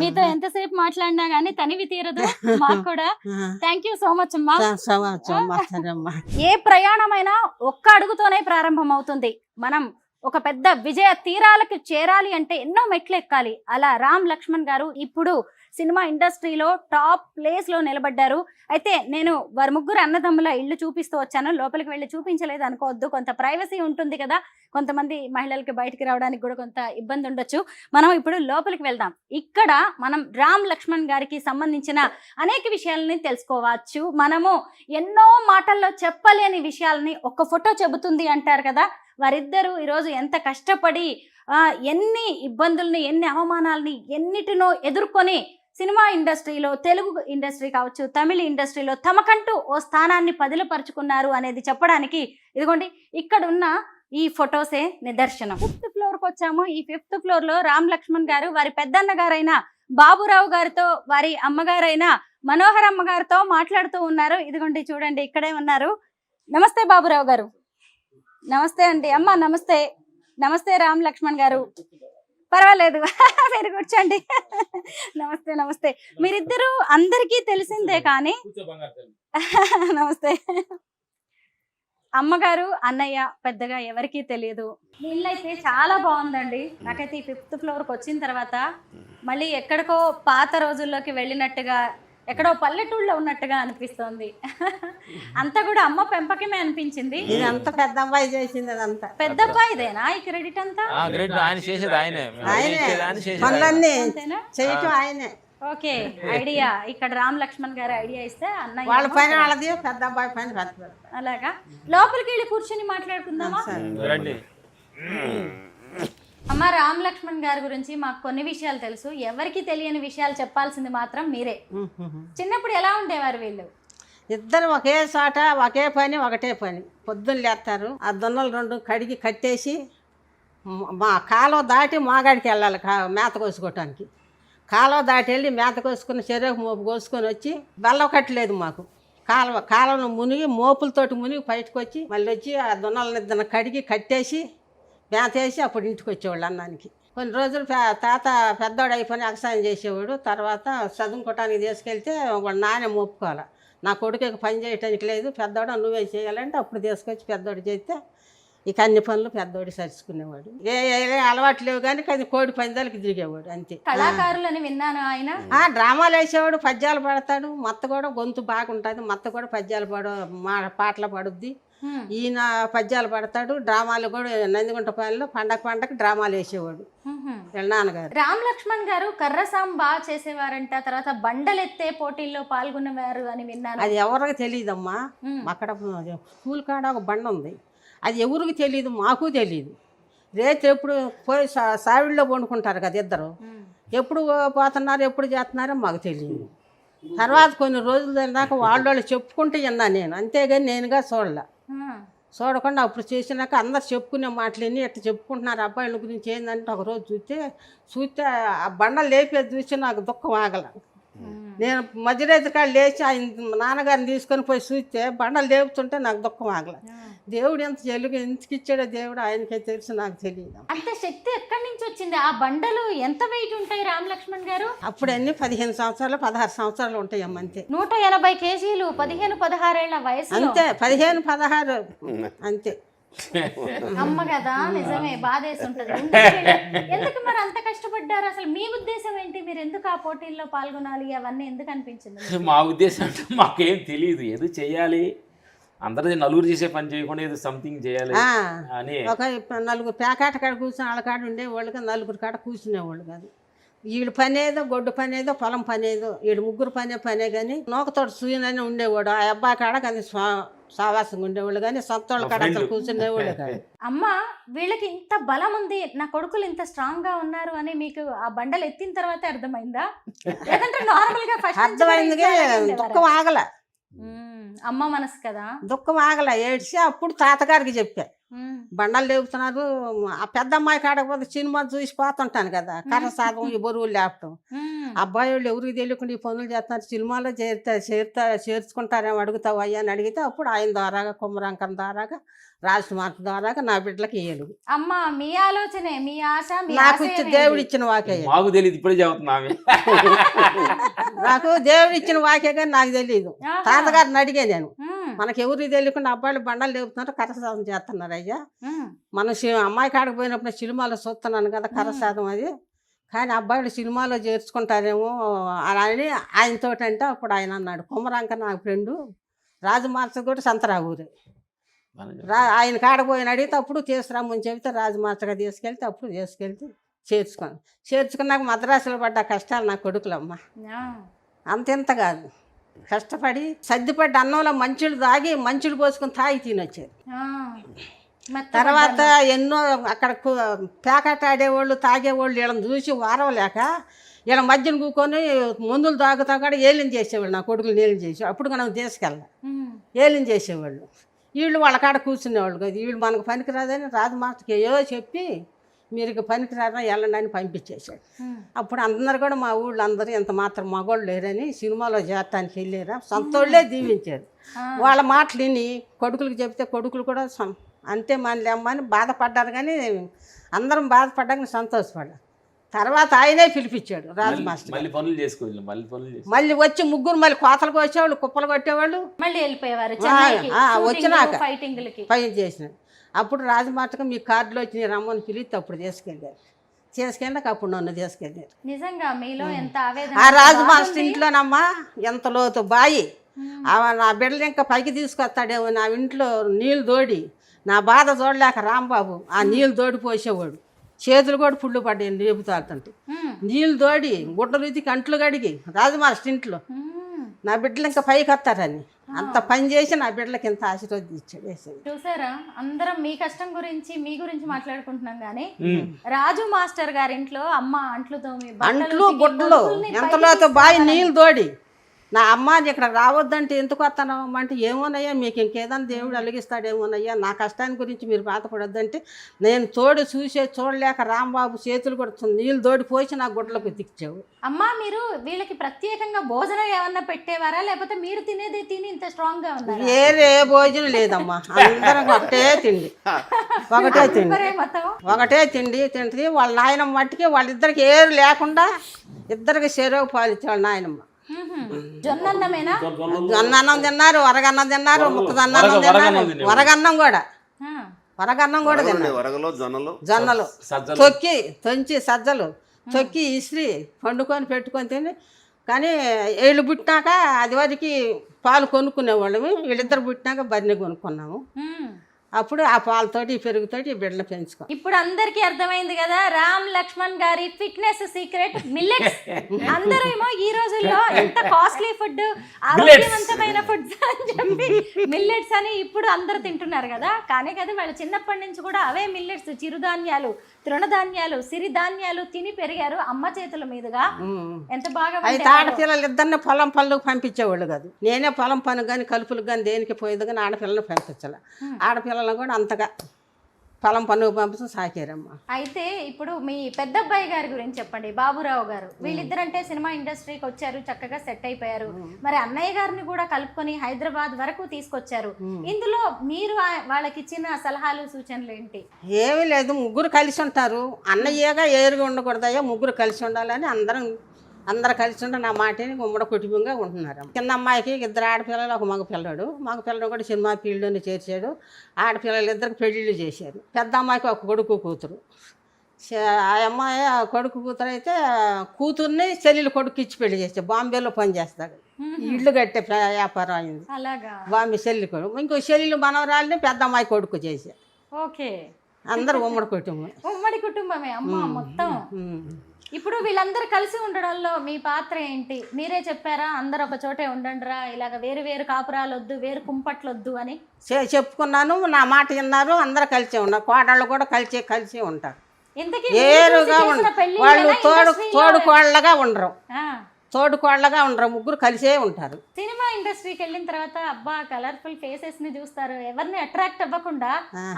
మీతో ఎంతసేపు మాట్లాడినా గానీ తనివి తీరదు మాకు కూడా. థ్యాంక్ యూ సో మచ్ అమ్మా. ఏ ప్రయాణమైనా ఒక్క అడుగుతోనే ప్రారంభం అవుతుంది. మనం ఒక పెద్ద విజయ తీరాలకు చేరాలి అంటే ఎన్నో మెట్లు ఎక్కాలి. అలా రామ్ లక్ష్మణ్ గారు ఇప్పుడు సినిమా ఇండస్ట్రీలో టాప్ ప్లేస్ లో నిలబడ్డారు. అయితే నేను వారి ముగ్గురు అన్నదమ్ముల ఇల్లు చూపిస్తూ వచ్చాను, లోపలికి వెళ్ళి చూపించలేదు అనుకోవద్దు, కొంత ప్రైవసీ ఉంటుంది కదా, కొంతమంది మహిళలకి బయటికి రావడానికి కూడా కొంత ఇబ్బంది ఉండొచ్చు. మనం ఇప్పుడు లోపలికి వెళ్దాం. ఇక్కడ మనం రామ్ లక్ష్మణ్ గారికి సంబంధించిన అనేక విషయాలని తెలుసుకోవచ్చు. మనము ఎన్నో మాటల్లో చెప్పలేని విషయాలని ఒక ఫోటో చెబుతుంది అంటారు కదా, వారిద్దరూ ఈరోజు ఎంత కష్టపడి ఎన్ని ఇబ్బందుల్ని, ఎన్ని అవమానాలని, ఎన్నిటినో ఎదుర్కొని సినిమా ఇండస్ట్రీలో, తెలుగు ఇండస్ట్రీ కావచ్చు, తమిళ ఇండస్ట్రీలో తమకంటూ ఓ స్థానాన్ని పదిలపరుచుకున్నారు అనేది చెప్పడానికి ఇదిగోండి ఇక్కడ ఉన్న ఈ ఫొటోసే నిదర్శనం. 5th ఫ్లోర్కి వచ్చాము. ఈ 5th ఫ్లోర్లో రామ్ లక్ష్మణ్ గారు వారి పెద్దన్న గారైన బాబురావు గారితో, వారి అమ్మగారైన మనోహరమ్మ గారితో మాట్లాడుతూ ఉన్నారు. ఇదిగోండి చూడండి ఇక్కడే ఉన్నారు. నమస్తే బాబురావు గారు. నమస్తే అండి. అమ్మ నమస్తే. నమస్తే రామ్ లక్ష్మణ్ గారు. పర్వాలేదు మీరు కూర్చోండి. నమస్తే. నమస్తే. మీరిద్దరు అందరికీ తెలిసిందే కానీ నమస్తే. అమ్మగారు, అన్నయ్య పెద్దగా ఎవరికీ తెలియదు. ఇల్లైతే చాలా బాగుందండి. నాకైతే ఈ 5th ఫ్లోర్కి వచ్చిన తర్వాత మళ్ళీ ఎక్కడికో పాత రోజుల్లోకి వెళ్ళినట్టుగా, ఎక్కడో పల్లెటూళ్ళలో ఉన్నట్టుగా అనిపిస్తోంది. అంతా కూడా అమ్మ పెంపకమే అనిపించింది. ఇదంతా పెద్ద అమ్మాయి చేసింది. అదంతా పెద్ద అబ్బాయిదేనా ఈ క్రెడిట్ అంతా? ఆయనే. ఓకే, ఐడియా ఇక్కడ రామ్ లక్ష్మణ్ గారు ఐడియా ఇస్తే అన్నయ్య వాళ్ళ పైన వాళ్ళది, పెద్ద అబ్బాయి పైన పెద్ద. అలాగా లోపలికి వెళ్ళి కూర్చొని మాట్లాడుకుందామా? అమ్మ, రామ్ లక్ష్మణ్ గారి గురించి మాకు కొన్ని విషయాలు తెలుసు, ఎవరికి తెలియని విషయాలు చెప్పాల్సింది మాత్రం మీరే. చిన్నప్పుడు ఎలా ఉండేవారు వీళ్ళు? ఇద్దరు ఒకే చోట, ఒకే పని, ఒకటే పని. పొద్దున్న లేస్తారు, ఆ దొన్నలు 2 కడిగి కట్టేసి మా కాలువ దాటి మాగాడికి వెళ్ళాలి మేత కోసుకోవటానికి. కాలువ దాటి వెళ్ళి మేత కోసుకుని చెరుకు మోపు కోసుకొని వచ్చి, బెల్లం కట్టలేదు మాకు, కాలువను మునిగి మోపులతోటి మునిగి బయటకు వచ్చి మళ్ళీ వచ్చి ఆ దొన్నలని కడిగి కట్టేసి మేత వేసి అప్పుడు ఇంటికి వచ్చేవాళ్ళు అన్నానికి. కొన్ని రోజులు తాత పెద్దవాడు అయిపోయి వ్యవసాయం చేసేవాడు. తర్వాత చదువుకోవటానికి తీసుకెళ్తే వాళ్ళ నాన్న ఒప్పుకోవాలి, నా కొడుకు పని చేయటానికి లేదు, పెద్దవాడు నువ్వే చేయాలంటే అప్పుడు తీసుకొచ్చి పెద్దవాడు చేస్తే ఇక అన్ని పనులు పెద్దవాడు సరుచుకునేవాడు. ఏ అలవాటు లేవు కానీ కోడి పందాలకి తిరిగేవాడు అంతే. కళాకారులని విన్నాను ఆయన. డ్రామాలు వేసేవాడు, పద్యాలు పాడతాడు. మత్త కూడా గొంతు బాగుంటుంది, మత్త కూడా పద్యాలు పాటలు పాడుద్ది. ఈయన పద్యాలు పడతాడు, డ్రామాలు కూడా నందిగుంటపాలెంలో పండగ డ్రామాలు వేసేవాడు వీళ్ళ నాన్నగారు. రామ్ లక్ష్మణ్ గారు కర్రసాం బాగా చేసేవారంట, తర్వాత బండలెత్తే పోటీల్లో పాల్గొనేవారు అని విన్నాను. అది ఎవరికి తెలియదమ్మా. అక్కడ స్కూల్ కాడ ఒక బండ ఉంది, అది ఎవరికి తెలియదు, మాకు తెలియదు. రేతి ఎప్పుడు పోయి సావిడిలో వండుకుంటారు కదా ఇద్దరు. ఎప్పుడు పోతున్నారు ఎప్పుడు చేస్తున్నారో మాకు తెలియదు. తర్వాత కొన్ని రోజులు దాకా వాళ్ళు చెప్పుకుంటే విన్నా నేను, అంతేగాని నేనుగా చూడకుండా అప్పుడు చేసినాక అందరు చెప్పుకునే మాటలన్నీ ఇట్లా చెప్పుకుంటున్నారు అబ్బాయిల గురించి. ఏంటంటే ఒకరోజు చూస్తే ఆ బండలు లేపేది చూసి నాకు దుఃఖం ఆగల. నేను మధ్యరేతి కాడ లేచి ఆయన నాన్నగారిని తీసుకొని పోయి చూస్తే బండలు లేపుతుంటే నాకు దుఃఖం ఆగల. దేవుడు ఎంత జలుగు ఎందుకు ఇచ్చాడో దేవుడు ఆయనకే తెలుసు, నాకు తెలియదు. అంత శక్తి ఎక్కడి నుంచి వచ్చింది? ఆ బండలు ఎంత వెయిట్ ఉంటాయి రామ్ లక్ష్మణ్ గారు? అప్పుడు అన్ని 15 సంవత్సరాలు 16 సంవత్సరాలు ఉంటాయమ్మ, అంతే. 180 కేజీలు 15-16 ఏళ్ల వయసు, అంతే. 15-16 అంతే. అమ్మ కదా, నిజమే, బాధేసి ఉంటది. ఎందుకు మరి అంత కష్టపడ్డారు? అసలు మీ ఉద్దేశం ఏంటి? మీరు ఎందుకు ఆ పోటీల్లో పాల్గొనాలి అవన్నీ ఎందుకు అనిపించింది? మా ఉద్దేశం అంటే మాకేం తెలియదు, ఏదో చెయ్యాలి, అందరిది నలుగురు చేసే పని చేయకుండా ఏదో సంథింగ్ చేయాలి అని. ఒక నలుగురు పేకాట కాడ కూర్చొని వాళ్ళ కాడ ఉండేవాళ్ళు కదా, నలుగురు కాడ కూర్చునేవాళ్ళు కాదు. వీడు పని ఏదో గొడ్డు పని ఏదో పొలం పని ఏదో, వీడు ముగ్గురు పనే కానీ నూకతోటి సూయనని ఉండేవాడు. ఆ అబ్బాయి కాడ కానీ సావాసంగా ఉండేవాళ్ళు కానీ సొంత వాళ్ళ కాడ అసలు కూర్చునేవాళ్ళు కాదు. అమ్మ, వీళ్ళకి ఇంత బలం ఉంది, నా కొడుకులు ఇంత స్ట్రాంగ్ గా ఉన్నారు అని మీకు ఆ బండలు ఎత్తిన తర్వాత అర్థమైందా? లేదంటే నార్మల్ గా ఫస్ట్ అర్థమైంది. దుఃఖం ఆగల, అమ్మ మనసు కదా, దుఃఖం ఆగల. ఏడ్చి అప్పుడు తాతగారికి చెప్పా, బండలు లేపుతున్నారు. ఆ పెద్ద అమ్మాయి కాడకపోతే సినిమా చూసి పోతుంటాను కదా, కర్ర సాధం ఈ బరువులు లేపటం. అబ్బాయి వాళ్ళు ఎవరికి తెలియకుండా ఈ పనులు చేస్తున్నారు, సినిమాలో చేర్చుకుంటారేమో అడుగుతావు అయ్యా అని అడిగితే అప్పుడు ఆయన ద్వారాగా కుమ్మరంకం ద్వారాగా రాజకుమార్ ద్వారాగా నా బిడ్డలకి ఇయ్యలు. అమ్మ, మీ ఆలోచనే, మీ ఆశ నాకు ఇచ్చి దేవుడు ఇచ్చిన వాకే. మాకు తెలియదు, ఇప్పుడే చెబుతున్నామే. నాకు దేవుడు ఇచ్చిన వాకే కానీ నాకు తెలియదు. తాతగారిని అడిగే నేను, మనకి ఎవరికి తెలియకుండా అబ్బాయిలు బండలు లేపుతున్నారు, కరసాదం చేస్తున్నారు అయ్యా. మనం అమ్మాయి కాడకు పోయినప్పుడు సినిమాలో చూస్తున్నాను కదా కరసాదం అది, కానీ అబ్బాయిలు సినిమాలో చేర్చుకుంటారేమో అని ఆయనతో. అంటే అప్పుడు ఆయన అన్నాడు, కుమ్మరంక నాకు ఫ్రెండు రాజమార్చ కూడా సంతరావురే, ఆయన కాడపోయిన అడిగితే అప్పుడు తీసుకురామని చెబితే రాజమార్చగా తీసుకెళ్తే అప్పుడు చేర్చుకున్నాక మద్రాసులో పడ్డ కష్టాలు నా కొడుకులమ్మ. అంతెంత కాదు, కష్టపడి సర్దిపడ్డ అన్నంలో మంచులు తాగి మంచులు పోసుకొని తాగి తినొచ్చారు. తర్వాత ఎన్నో అక్కడ పేకాట ఆడేవాళ్ళు తాగేవాళ్ళు వీళ్ళని చూసి వారవలేక వీళ్ళ మధ్యన కూకొని మందులు తాగుతా కూడా ఏలిని చేసేవాళ్ళు, నా కొడుకులు ఏలిని చేసేవాళ్ళు. అప్పుడు మనం తీసుకెళ్ళా ఏలిని చేసేవాళ్ళు. వీళ్ళు వాళ్ళ కాడ కూర్చునేవాళ్ళు కదా, వీళ్ళు మనకు పనికిరాదని రాజమాతకి ఏదో చెప్పి మీరు ఇక పనికిరారా వెళ్ళండి అని పంపించేశాడు. అప్పుడు అందరు కూడా మా ఊళ్ళో అందరూ ఎంత మాత్రం మగోళ్ళు లేరని సినిమాలో చేరటానికి వెళ్ళారా, సొంతోళ్ళే దీవించారు. వాళ్ళ మాటలు విని కొడుకులకు చెప్తే కొడుకులు కూడా అంతే మనలేమ్మా అని బాధపడ్డారు. కానీ అందరం బాధపడ్డాక సంతోషపడ్డారు. తర్వాత ఆయనే పిలిపించాడు రాజు మాస్టర్. మళ్ళీ వచ్చి ముగ్గురు మళ్ళీ కోతలకు వచ్చేవాళ్ళు, కుప్పలు కొట్టేవాళ్ళు, మళ్ళీ వెళ్ళిపోయేవారు. వచ్చినాక ఫైట్ చేసిన అప్పుడు రాజు మాస్టర్గా మీ కార్డులో వచ్చి రమ్మని పిలిస్తే అప్పుడు తీసుకెళ్ళాక అప్పుడు నన్ను తీసుకెళ్ళారు. నిజంగా మీలో ఎంత ఆవేదన. ఆ రాజు మాస్టర్ ఇంట్లోనమ్మా ఎంత లోతు బాయి, నా బిడ్డలు ఇంకా పైకి తీసుకొస్తాడేమో. నా ఇంట్లో నీళ్ళు తోడి నా బాధ చూడలేక రాంబాబు ఆ నీళ్ళు తోడి పోసేవాడు. చేతులు కూడా పుళ్ళు పడ్డాయి రేపు తాడుతుంటే. నీళ్ళు తోడి గుడ్డలు ఇది కంట్లు కడిగి రాజమాస్టర్ ఇంట్లో నా బిడ్డలు ఇంకా పైకి వస్తారని అంత పని చేసి నా బిడ్డలకి ఎంత ఆశీర్వదించాడు. చూసారా, అందరం మీ కష్టం గురించి మీ గురించి మాట్లాడుకుంటున్నాం కానీ రాజు మాస్టర్ గారి ఇంట్లో అమ్మ అంట్లు గుడ్డలు ఎంతలోతో బాయి నీళ్ళు తోడి నా అమ్మ ఇక్కడ రావద్దంటే ఎందుకు వస్తానమ్మా అంటే, ఏమోనయ్యా మీకు ఇంకేదన్నా దేవుడు అలిగిస్తాడేమోనయ్యా, నా కష్టాన్ని గురించి మీరు బాధపడొద్దంటే నేను చూడలేక రాంబాబు చేతులు కూడా నీళ్ళు తోడి పోసి నా గుడ్డలకు తిక్కావు. అమ్మ, మీరు వీళ్ళకి ప్రత్యేకంగా భోజనం ఏమన్నా పెట్టేవారా, లేకపోతే మీరు తినేది తిని ఇంత స్ట్రాంగ్ గా ఉన్నారు? వేరే భోజనం లేదమ్మా, అందరం ఒకటే తిండి తింటుంది. వాళ్ళ నాయనమ్మ మట్టికి వాళ్ళిద్దరికి ఏరు లేకుండా ఇద్దరికి చెరువు పాలిచ్చేవాళ్ళ నాయనమ్మ. జొన్నన్నం తిన్నారు, వరగన్నం తిన్నారు, ముక్కదన్నం తిన్నారు, వరగన్నం కూడా తిన్నారు. జొన్నలు తొంచి సజ్జలు తొక్కి ఇసిరి పండుకొని పెట్టుకొని తిని. కానీ వీళ్ళు పుట్టినాక అది వరకు పాలు కొనుక్కునేవాళ్ళము, వీళ్ళిద్దరు పుట్టినాక బర్రె కొనుక్కున్నాము. అప్పుడు ఆ పాలతోటి పెరుగుతోటి ఈ బిడ్డలు పెంచుకో. ఇప్పుడు అందరికీ అర్థమైంది కదా రామ్ లక్ష్మణ్ గారి ఫిట్నెస్ సీక్రెట్ మిల్లెట్స్. అందరూ ఏమో ఈ రోజుల్లో ఎంత కాస్ట్లీ ఫుడ్, ఆరోగ్యవంతమైన ఫుడ్స్ అని చెప్పి మిల్లెట్స్ అని ఇప్పుడు అందరూ తింటున్నారు కదా. కానీ వాళ్ళు చిన్నప్పటి నుంచి కూడా అవే మిల్లెట్స్, చిరుధాన్యాలు, తృణధాన్యాలు, సిరిధాన్యాలు తిని పెరిగారు అమ్మ చేతుల మీదుగా. ఎంత బాగా. అయితే ఆడపిల్లలు ఇద్దరిని పొలం పనులకు పంపించేవాళ్ళు కాదు. నేనే పొలం పనులు కానీ కలుపులకు కానీ దేనికి పోయేది కానీ ఆడపిల్లలు పంపించాలి. ఆడపిల్లలు కూడా అంతగా పొలం పనులు పంపిస్తూ సాకారమ్మా. అయితే ఇప్పుడు మీ పెద్ద అబ్బాయి గారి గురించి చెప్పండి, బాబురావు గారు. వీళ్ళిద్దరంటే సినిమా ఇండస్ట్రీకి వచ్చారు, చక్కగా సెట్ అయిపోయారు. మరి అన్నయ్య గారిని కూడా కలుపుకొని హైదరాబాద్ వరకు తీసుకొచ్చారు. ఇందులో మీరు వాళ్ళకి ఇచ్చిన సలహాలు సూచనలు ఏంటి? ఏమీ లేదు, ముగ్గురు కలిసి ఉంటారు. అన్నయ్యగా ఏరుగా ఉండకూడదయ్యా, ముగ్గురు కలిసి ఉండాలని అందరు కలిసి ఉంటే నా మాటని ఉమ్మడి కుటుంబంగా ఉంటున్నారు. కింద అమ్మాయికి 2 ఆడపిల్లలు, 1 మగ పిల్లడు. మగ పిల్లడు కూడా సినిమా ఫీల్డ్ని చేర్చాడు. ఆడపిల్లలు 2 పెళ్ళిళ్ళు చేశారు. పెద్ద అమ్మాయికి 1 కొడుకు కూతురు. ఆ అమ్మాయి కొడుకు కూతురు అయితే కూతుర్ని చెల్లెలు కొడుకు ఇచ్చి పెళ్లి చేస్తాడు. బాంబేలో పని చేస్తాడు. ఇల్లు కట్టే వ్యాపారం అయింది. బాంబే చెల్లి కొడుకు. ఇంకో చెల్లెలు మనవరాలని పెద్ద అమ్మాయి కొడుకు చేశారు. ఓకే, అందరు ఉమ్మడి కుటుంబం. ఉమ్మడి కుటుంబమే అమ్మ మొత్తం. ఇప్పుడు వీళ్ళందరూ కలిసి ఉండడంలో మీ పాత్ర ఏంటి? మీరే చెప్పారా అందరు ఒక చోటే ఉండండిరా, ఇలాగ వేరు వేరు కాపురాలు వద్దు, వేరు కుంపట్లు వద్దు అని చెప్పుకున్నాను. నా మాట విన్నారు. అందరు కలిసే ఉన్నారు. కోడళ్ళు కూడా కలిసే ఉంటారు. వేరుగా వాళ్ళు తోడుకోళ్ళగా ఉండరు. ముగ్గురు కలిసే ఉంటారు. సినిమా ఇండస్ట్రీకి వెళ్ళిన తర్వాత అబ్బా కలర్ఫుల్ ఫేసెస్ ని చూస్తారు. ఎవరిని అట్రాక్ట్ అవ్వకుండా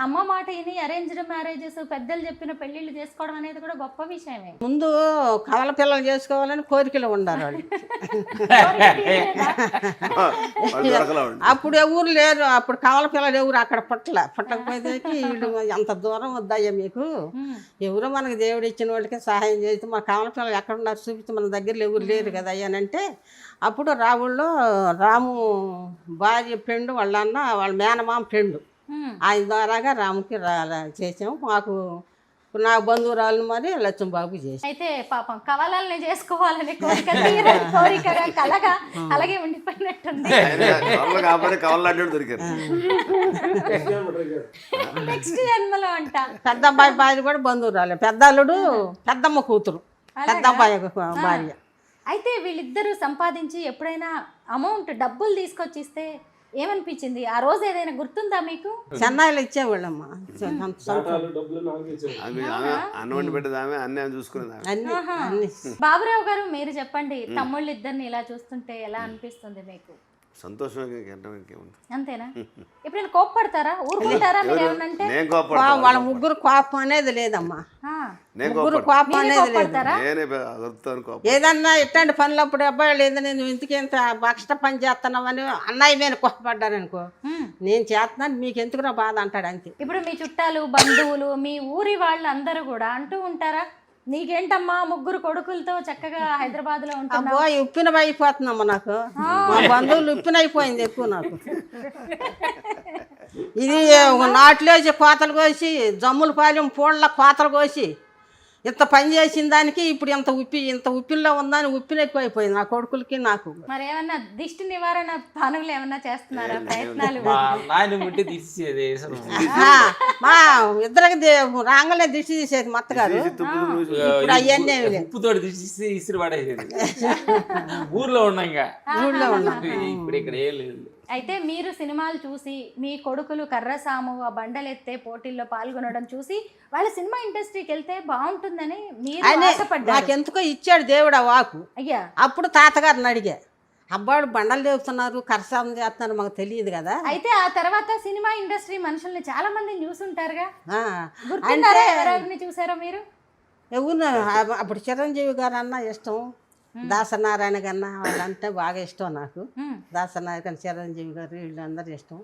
అమ్మ మాట విని అరేంజ్డ్ మ్యారేజెస్, పెద్దలు చెప్పిన పెళ్లిళ్ళు చేసుకోవడం అనేది కూడా గొప్ప విషయమే. ముందు కవల పిల్లలు చేసుకోవాలని కోరికలు ఉండాలి వాళ్ళు. అప్పుడు ఎవరు లేరు. అప్పుడు కవల పిల్లలు ఎవరు అక్కడ పుట్టకపోయేకి వీళ్ళు అంత దూరం వద్దయ్యా మీకు, ఎవరో మనకి దేవుడు ఇచ్చిన వాళ్ళకి సహాయం చేస్తే మన కవల పిల్లలు ఎక్కడ ఉన్నారు చూపిస్తే మన దగ్గరలో ఎవరు లేరు కదా అయ్యానంటే, అప్పుడు రాము భార్య ఫ్రెండ్ వాళ్ళ అన్న వాళ్ళ మేనమామ ఫ్రెండ్ ఆయన ద్వారాగా రాముకి చేసాము. నా బంధువురాలు మరి లక్ష్మబాబు చేసి. అయితే పాపం కవలల్ని చేసుకోవాలని కోరికగా కలగా అలాగే ఉండిపోయినట్టుంది. నెక్స్ట్ జన్మలో అంట. పెద్ద అబ్బాయి భార్య కూడా బంధువురాలే. పెద్దల్లుడు పెద్దమ్మ కూతురు, పెద్ద అబ్బాయి భార్య. అయితే వీళ్ళిద్దరూ సంపాదించి ఎప్పుడైనా అమౌంట్ డబ్బులు తీసుకొచ్చిస్తే ఏమనిపించింది? ఆ రోజు ఏదైనా గుర్తుందా మీకు? చెన్నైలో ఇచ్చేవాళ్ళమ్మా. బాబురావు గారు మీరు చెప్పండి, తమ్ముళ్ళు ఇద్దరిని ఇలా చూస్తుంటే ఎలా అనిపిస్తుంది మీకు? సంతోషం. అంతేనా? ఎప్పుడైనా కోప్పడతారా, ఊరుకుంటారా మీరు ఏమన్నంటే? వాళ్ళ ముగ్గురు కోపం అనేది లేదమ్మా. ముగ్గురు కోపం అనేది లేదు. ఏదన్నా ఇట్లాంటి పనులప్పుడు అబ్బాయి లేదా నేను ఇంటికి ఎంత బక్షట పని చేస్తున్నామని అన్నయ్య మీద కోపడ్డారు అనుకో, నేను చేస్తున్నాను మీకు ఎందుకురా బాధ అంటాడు అంతే. ఇప్పుడు మీ చుట్టాలు, బంధువులు, మీ ఊరి వాళ్ళు అందరూ కూడా అంటూ ఉంటారా, నీకేంటమ్మా ముగ్గురు కొడుకులతో చక్కగా హైదరాబాద్ లో ఉంటావు? ఉప్పిన అయిపోతుందమ్మా నాకు. మా బంధువులు ఉప్పిన అయిపోయింది ఎక్కువ నాకు. ఇది నాట్లేసి కోతలు కోసి జమ్ముల పాలెం పూళ్ళ కోతలు కోసి ఇంత పని చేసిన దానికి ఇప్పుడు ఇంత ఉప్పిల్లో ఉందని ఉప్పిన ఎక్కువ అయిపోయింది నా కొడుకులకి నాకు. మరి ఏమన్నా దిష్టి నివారణ పనులు ఏమన్నా చేస్తున్నారా, ప్రయత్నాలు? మా ఇద్దరికి రాంగలే దిష్టి తీసేది మత్తగారు. ఇప్పుడు అవన్నీ ఉప్పుతోటి దిష్టి ఇసురు పడేసేది. ఊర్లో ఉన్నాం, ఇప్పుడు ఇక్కడ ఏం లేదు. అయితే మీరు సినిమాలు చూసి మీ కొడుకులు కర్రసాము ఆ బండలెత్తే పోటీల్లో పాల్గొనడం చూసి వాళ్ళ సినిమా ఇండస్ట్రీకి వెళ్తే బాగుంటుందని మీరు ఆశపడ్డారు. నాకెందుకో ఇచ్చాడు దేవుడు ఆ వాకు. అయ్యా అప్పుడు తాతగారిని అడిగా, అబ్బాడు బండలు లేపుతున్నారు కరసాము చేస్తున్నారు మాకు తెలియదు కదా. అయితే ఆ తర్వాత సినిమా ఇండస్ట్రీ మనుషుల్ని చాలా మందిని చూసుంటారుగా, ఎవరెవరిని చూసారో మీరు? ఎవరు అప్పుడు చిరంజీవి గారు అన్న ఇష్టం, దాసనారాయణ కన్నా వాళ్ళంటే బాగా ఇష్టం నాకు. దాసనారాయణ, చిరంజీవి గారు వీళ్ళందరూ ఇష్టం.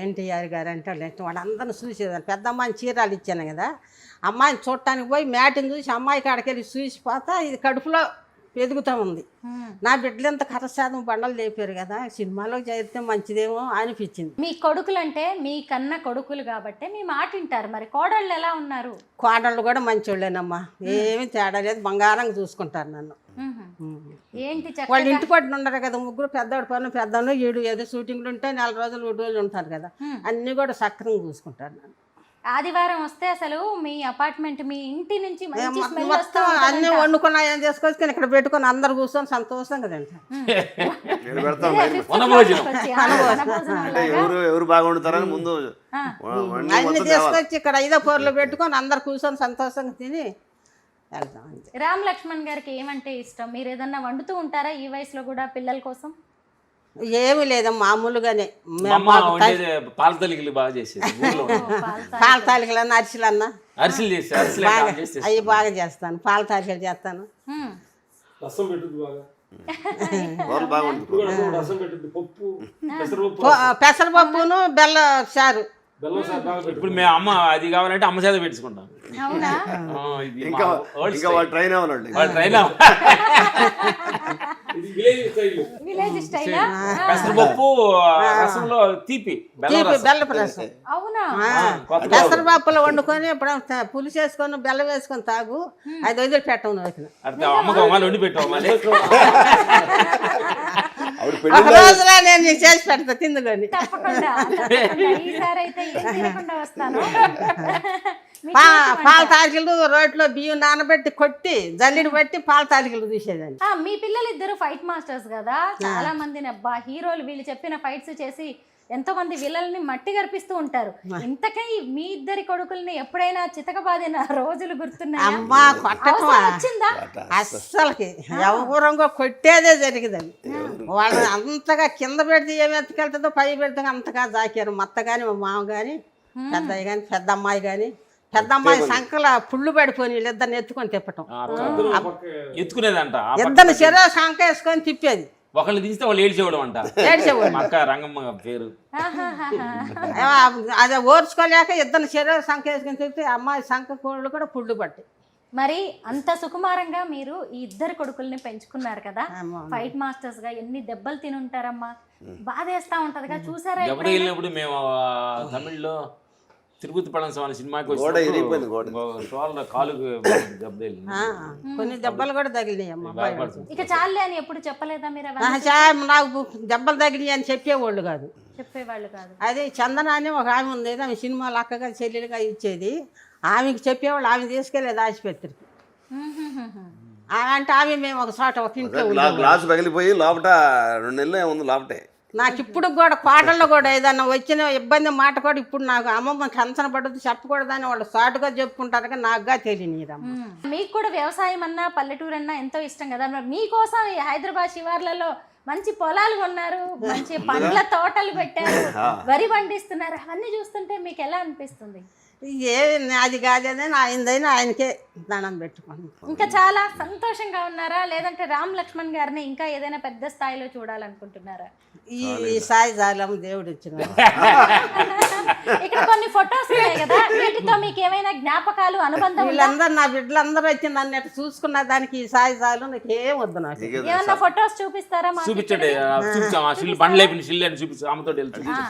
ఎన్టీఆర్ గారు అంటే వాళ్ళు ఇష్టం. వాళ్ళందరినీ చూసేదాన్ని. పెద్ద అమ్మాయిని చీరాలు ఇచ్చాను కదా, అమ్మాయిని చూడటానికి పోయి మ్యాటింగ్ చూసి అమ్మాయి కాడికెళ్ళి చూసిపోతా ఇది కడుపులో ఎదుగుతూ ఉంది. నా బిడ్డలు ఎంత కరసాదం బండలు లేపారు కదా, సినిమాలో చేరితే మంచిదేమో అనిపించింది. మీ కొడుకులు అంటే మీ కన్న కొడుకులు కాబట్టి మీ మాట వింటారు. మరి కోడళ్ళు ఎలా ఉన్నారు? కోడళ్ళు కూడా మంచోళ్ళేనమ్మా, ఏమీ తేడా లేదు, బంగారంగా చూసుకుంటారు నన్ను. ఏంటి వాళ్ళు చక్కగా ఇంటి పట్టున ఉండరు కదా, ముగ్గురు పెద్దవాడు పన్ను పెద్దవాడు, ఈడు ఏదో షూటింగ్లు ఉంటే 4 రోజులు 3 రోజులు ఉంటారు కదా, అన్నీ కూడా సక్రంగా చూసుకుంటారు నన్ను. ఆదివారం వస్తే అసలు మీ అపార్ట్మెంట్ మీ ఇంటి నుంచి మంచి స్మెల్ వస్తూ మొత్తం అన్నీ వండుకున్నా ఏం చేసుకొచ్చుకొని ఇక్కడ పెట్టుకొని అందరు కూర్చొని సంతోషంగా తింటారు. నేను పెడతాను లైన్. అంటే ఎవరు బాగా వండుతారని ముందు వండి అన్ని మొత్తం తేవాలి. తీసుకొచ్చి ఇక్కడ 5 పొరలు పెట్టుకొని అందరు కూర్చొని సంతోషంగా తిని వెళ్తాం అంతే. రామ్ లక్ష్మణ్ గారికి ఏమంటే ఇష్టం? మీరు ఏదన్నా వండుతూ ఉంటారా ఈ వయసులో కూడా పిల్లల కోసం? ఏమీ లేదా, మామూలుగానే మా అమ్మ వండేది పాల తలికలు బాగా చేసేది ఊర్లో. పాల తాలికలన్నా అరిసెలన్నా అరిసెలు చేసి అరిసెలు బాగా చేసేది. అవి బాగా చేస్తాను, పాల తాలికలు చేస్తాను. రసం పెట్టుద్ది బాగా, వాళ్ళు బాగా వండుతారు. రసం పెట్టుద్ది, పప్పు పెసరపప్పు పెసరపప్పును బెల్ల చారు. బెల్లం సార్ బాగా పెట్టు. ఇప్పుడు మేము అమ్మ అది కావాలంటే అమ్మ చేత పెట్టుకుంటాం. అవునా? ఇది ఇంకా ఇంకా వాళ్ళు ట్రైన్ అవ్వాలి. ట్రైన్ ఇది విలేజ్ స్టైల్. విలేజ్ స్టైలా? పెసరపప్పు రసంలో తీపి బెల్లపు రసం. అవునా? పెసరపప్పులు వండుకొని ఇప్పుడు పులుసు వేసుకొని బెల్లం వేసుకొని తాగు, అది వదిలిపెట్టవు నువ్వు. అట్లా అమ్మకు అమ్మాయిలు వండి పెట్టాం మళ్ళీ. ఆవిడ ఒక పెళ్లి రోజులో నేను నీకు చేసి పెడతా తిందుకొని. తప్పకుండా ఈసారి అయితే ఏం తినకుండా వస్తాను. మీ పాల తాలికలు రోట్లో బియ్యం నానబెట్టి కొట్టి జల్లిని పెట్టి పాల తాలికలు తీసేదాన్ని. మీ పిల్లలిద్దరు ఫైట్ మాస్టర్స్ కదా, చాలా మందిని అబ్బా హీరోలు వీళ్ళు చెప్పిన ఫైట్స్ చేసి ఎంతో మంది వీళ్ళని మట్టి గర్పిస్తూ ఉంటారు. ఇంతకై మీ ఇద్దరి కొడుకుల్ని ఎప్పుడైనా చితకబాదిన రోజులు గుర్తున్నాయా? అమ్మా కొట్టకమా వచ్చిందా? అస్సలకి ఎవరంగా కొట్టేదే జరిగిందని. వాళ్ళు అంతగా కింద పెడితే ఏమి ఎత్తుకెళ్తుందో పై పెడితే అంతగా జాకారు. మా అత్త కానీ మా మామ కానీ పెద్దయ్య కానీ పెద్ద అమ్మాయి కానీ, పెద్ద అమ్మాయి సంకల పుళ్ళు పడిపోయి వీళ్ళిద్దరిని ఎత్తుకొని తిప్పటం, ఎత్తుకునేదంట. ఇద్దరిని చెరో సంక వేసుకొని తిప్పేది. ఒకళ్ళు తీస్తే వాళ్ళు ఏడ్చేవాడు అంట. ఏడ్చేవాడు. మా అక్క రంగమ్మ పేరు. అదే ఓర్చుకోలేక ఇద్దరిని చెరో సంక వేసుకొని తిప్పితే అమ్మాయి సంక కోళ్ళు కూడా పుళ్ళు పట్టి. మరి అంత సుకుమారంగా మీరు ఈ ఇద్దరు కొడుకుల్ని పెంచుకున్నారు కదా, ఫైట్ మాస్టర్స్ గా ఎన్ని దెబ్బలు తిని ఉంటారమ్మా, బాధేస్తా ఉంటదిగా చూసారా? ఎప్పుడు వెళ్ళినప్పుడు మేము తమిళ్లో తిరుపతి పళని స్వామి సినిమాకి గోడ ఇరిగిపోయింది, గోడ. వచ్చి కాలుకు దెబ్బ తగిలింది. కొన్ని దెబ్బలు కూడా తగిలినాయి అమ్మ. బాధపడుతుంది. ఇక చాలే అని ఎప్పుడు చెప్పలేదా మీరు? నాకు దెబ్బలు తగిలినాయి అని చెప్పేవాళ్ళు కాదు, చెప్పేవాళ్ళు కాదు. అది చందన అని ఒక ఆమె ఉంది, ఆమె సినిమాలు అక్కగా చెల్లెలుగా ఇచ్చేది. ఆమెకి చెప్పేవాళ్ళు, ఆమె తీసుకెళ్ళేది ఆసుపత్రికి. అంటే ఆమె మేము ఒక చోట ఒక ఇంట్లో గ్లాస్ పగిలిపోయి లోపట 2 నెలలు ఉంది లోపటే. నాకు ఇప్పుడు కూడా కోటల్లో కూడా ఏదన్నా వచ్చిన ఇబ్బంది మాట కూడా ఇప్పుడు నాకు అమ్మమ్మ టెన్షన్ పడదు చెప్పకూడదని వాళ్ళు షార్ట్గా చెప్పుకుంటారు, కానీ నాకుగా తెలియనిదమ్మ. మీకు కూడా వ్యవసాయం అన్నా పల్లెటూరు అన్నా ఎంతో ఇష్టం కదా, మరి మీకోసం ఈ హైదరాబాద్ శివార్లలో మంచి పొలాలు కొన్నారు, మంచి పండ్ల తోటలు పెట్టారు, వరి పండిస్తున్నారు. అవన్నీ చూస్తుంటే మీకు ఎలా అనిపిస్తుంది? ఏ అది కాదని ఆయనదైనా ఆయనకే దండం పెట్టుకోండి. ఇంకా చాలా సంతోషంగా ఉన్నారా, లేదంటే రామ్ లక్ష్మణ్ గారిని ఇంకా ఏదైనా పెద్ద స్థాయిలో చూడాలనుకుంటున్నారా? ఈ సాయి జాలమ్మ దేవుడు ఇచ్చిన ఇక్కడ కొన్ని ఫొటోస్ ఉన్నాయి కదా, వీటితో మీకు ఏమైనా జ్ఞాపకాలు అనుబంధం ఉందా? వీళ్ళందరూ నా బిడ్డలందరూ వచ్చి నన్ను ఎట్లా చూసుకున్న దానికి ఈ సాయి జాలు నాకు ఏం వద్దు. నాకు ఏమన్నా ఫొటోస్ చూపిస్తారా మాకు? చూపించండి, చూపించాం. ఆ షిల్ బండ్లు అయిపోయిన షిల్ అని చూపించాం. ఆమెతో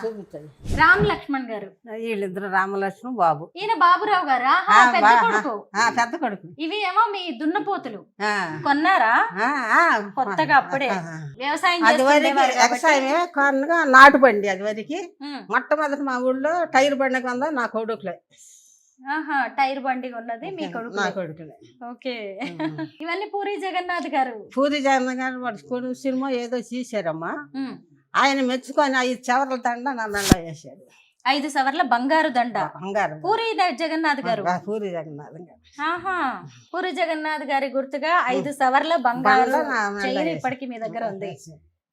చూపించండి. రామ్ లక్ష్మణ్ గారు వీళ్ళిద్దరు రామలక్ష్మణ్ బాబు. ఈయన బాబురావు గారా? పెద్ద కొడుకు. పెద్ద కొడుకు. ఇవి ఏమో మీ దున్నపోతులు కొన్నారా కొత్తగా? అప్పుడే వ్యవసాయం అది వరకు వ్యవసాయమే కొనగా నాటు బండి. అది వరకు మొట్టమొదటి మా ఊళ్ళో టైర్ బండి కొందా నా కొడుకులే. టైర్ బండి ఉన్నది మీ కొడుకు? నా కొడుకులే. ఓకే. ఇవన్నీ పూరి జగన్నాథ్ గారు. పూరి జగన్నాథ్ గారు వాడు కొడుకు సినిమా ఏదో తీశారమ్మా, ఆయన మెచ్చుకొని 5 చవరల దండ నా దండ వేసాడు. 5 సవర్ల బంగారు దండ. బంగారు. పూరి జగన్నాథ్ గారు. పూరి జగన్నాథ్ గారు. పూరి జగన్నాథ్ గారి గుర్తుగా 5 సవర్ల బంగారు చైన్ ఇప్పటికి మీ దగ్గర ఉంది.